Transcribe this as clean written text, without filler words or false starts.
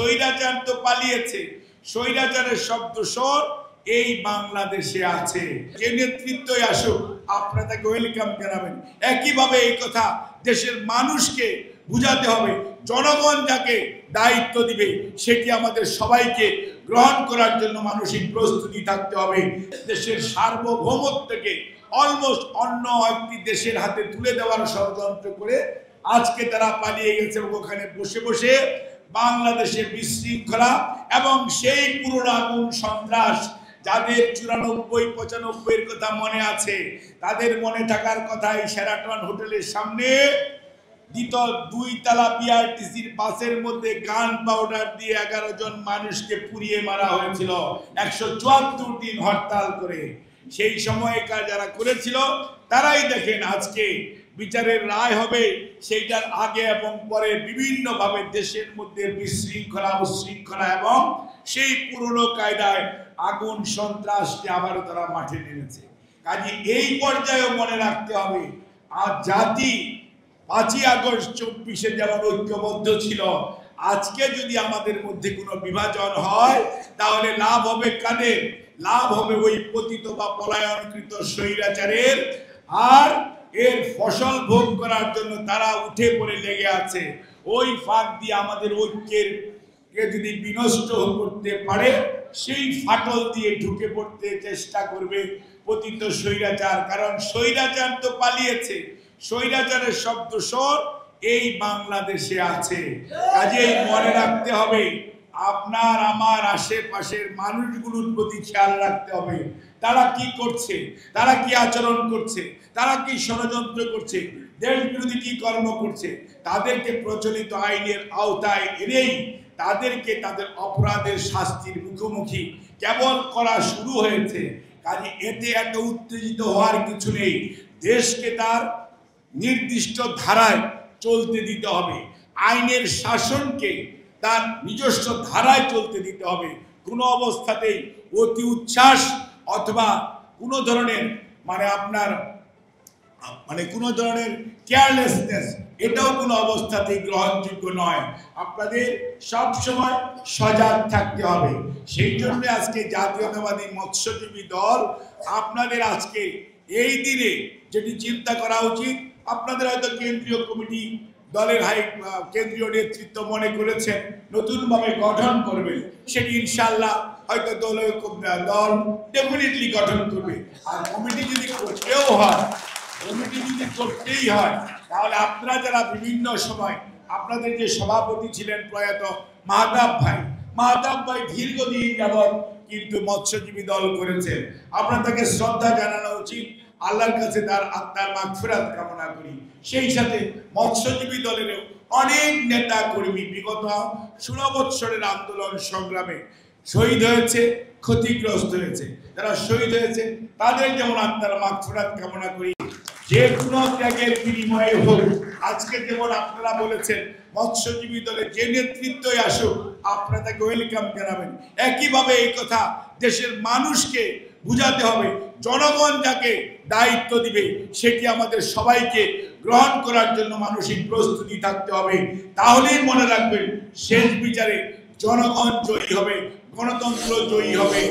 স্বৈরাচার তো পালিয়েছে, স্বৈরাচারের শব্দ স্বর এই বাংলাদেশে আছে। যে নেতৃত্বই আসুক আপনারা তাকে ওয়েলকাম জানাবেন। একইভাবে এই কথা দেশের মানুষকে বুঝাতে হবে, জনগণ যাকে দায়িত্ব দিবে সেটি আমাদের সবাইকে গ্রহণ করার জন্য মানসিক প্রস্তুতি থাকতে হবে। দেশের সার্বভৌমত্বকে অলমোস্ট অন্য একটি দেশের হাতে তুলে দেওয়ার ষড়যন্ত্র করে আজকে তারা পালিয়ে গেছে এবং ওখানে বসে বসে বাংলাদেশের বিশৃঙ্খলা এবং সেই পুরনো আগুন সন্ত্রাস যাদের 94-95 এর কথা মনে আছে, তাদের মনে থাকার কথাই শেরাটন হোটেলের সামনে দুই তলা বিআরটিসির বাসের মধ্যে গান পাউডার দিয়ে 11 জন মানুষকে পুড়িয়ে মারা হয়েছিল 174 দিন হরতাল করে। সেই সময়কার যারা করেছিল তারাই দেখেন আজকে বিচারের রায় হবে সেইটার আগে এবং পরে বিভিন্নভাবে দেশের মধ্যে বিশৃঙ্খলা উশৃঙ্খলা এবং সেই পুরনো কায়দায় আগুন সন্ত্রাসকে আবারও তারা মাঠে নেমেছে। কাজে এই পর্যায়েও মনে রাখতে হবে আর জাতি 5ই আগস্ট 24-এ যেমন ঐক্যবদ্ধ ছিল, আজকে যদি আমাদের মধ্যে কোনো বিভাজন হয় তাহলে লাভ হবে কাদের? লাভ হবে ওই পতিত বা পলায়নকৃত স্বৈরাচারের। আর এর ফসল ভোগ করার জন্য তারা উঠে পড়ে লেগে আছে। ওই ফাঁক দিয়ে আমাদের ঐক্যের যদি বিনষ্ট করতে পারে সেই ফাটল দিয়ে ঢুকে পড়তে চেষ্টা করবে পতিত স্বৈরাচার। কারণ স্বৈরাচার তো পালিয়েছে, স্বৈরাচারের শব্দ স্বর এই বাংলাদেশে আছে। কাজেই মনে রাখতে হবে আপনার আমার আশেপাশের মানুষগুলোর প্রতি খেয়াল রাখতে হবে, তারা কি করছে, তারা কি আচরণ করছে, তারা কি ষড়যন্ত্র করছে, দেশ বিরোধী কি কর্ম করছে। তাদেরকে প্রচলিত আইনের আওতায় এনেই তাদেরকে তাদের অপরাধের শাস্তির মুখোমুখি কেবল করা শুরু হয়েছে। কাজে এতে এত উত্তেজিত হওয়ার কিছু নেই। দেশকে তার নির্দিষ্ট ধারায় চলতে দিতে হবে, আইনের শাসনকে তার নিজস্ব ধারায় চলতে দিতে হবে। কোনো অবস্থাতেই অতি উচ্ছ্বাস অথবা কোনো ধরনের কোনো ধরনের কেয়ারলেসনেস এটাও কোনো অবস্থাতেই গ্রহণযোগ্য নয়। আপনাদের সব সময় সজাগ থাকতে হবে। সেই জন্য আজকে জাতীয়তাবাদী মৎস্যজীবী দল আপনাদের আজকে এই দিনে যেটি চিন্তা করা উচিত, আপনাদের হয়তো কেন্দ্রীয় কমিটি দলের কেন্দ্রীয় নেতৃত্ব মনে করেছেন নতুনভাবে গঠন করবে, সেটি ইনশাআল্লাহ হয়তো দল ডেফিনেটলি গঠন করবে। আর কমিটি যদি করতেই হয় তাহলে আপনারা যারা বিভিন্ন সময় আপনাদের যে সভাপতি ছিলেন প্রয়াত মাহতাব ভাই দীর্ঘদিন যাবৎ কিন্তু মৎস্যজীবী দল করেছেন, আপনার তাকে শ্রদ্ধা জানানো উচিত। আল্লাহর কাছে তার আত্মার মাগফিরাত কামনা করি। সেই সাথে মৎস্যজীবী দলের অনেক নেতা কর্মী বিগত 16 বৎসরের আন্দোলন সংগ্রামে শহীদ হয়েছে, ক্ষতিগ্রস্ত হয়েছে। যারা শহীদ হয়েছে তাদের যেমন আত্মার মাগফিরাত কামনা করি। যে কোনো ত্যাগের বিনিময়ে হোক, আজকে যেমন আপনারা বলেছেন মৎস্যজীবী দলের যে নেতৃত্বই আসুক আপনারা তাকে ওয়েলকাম জানাবেন। একইভাবে এই কথা দেশের মানুষকে বুঝাতে হবে, জনগণ যাকে দায়িত্ব দিবে সেটি আমাদের সবাইকে গ্রহণ করার জন্য মানসিক প্রস্তুতি থাকতে হবে। তাহলেই মনে রাখবেন শেষ বিচারে জনগণ জয়ী হবে, গণতন্ত্র জয়ী হবে।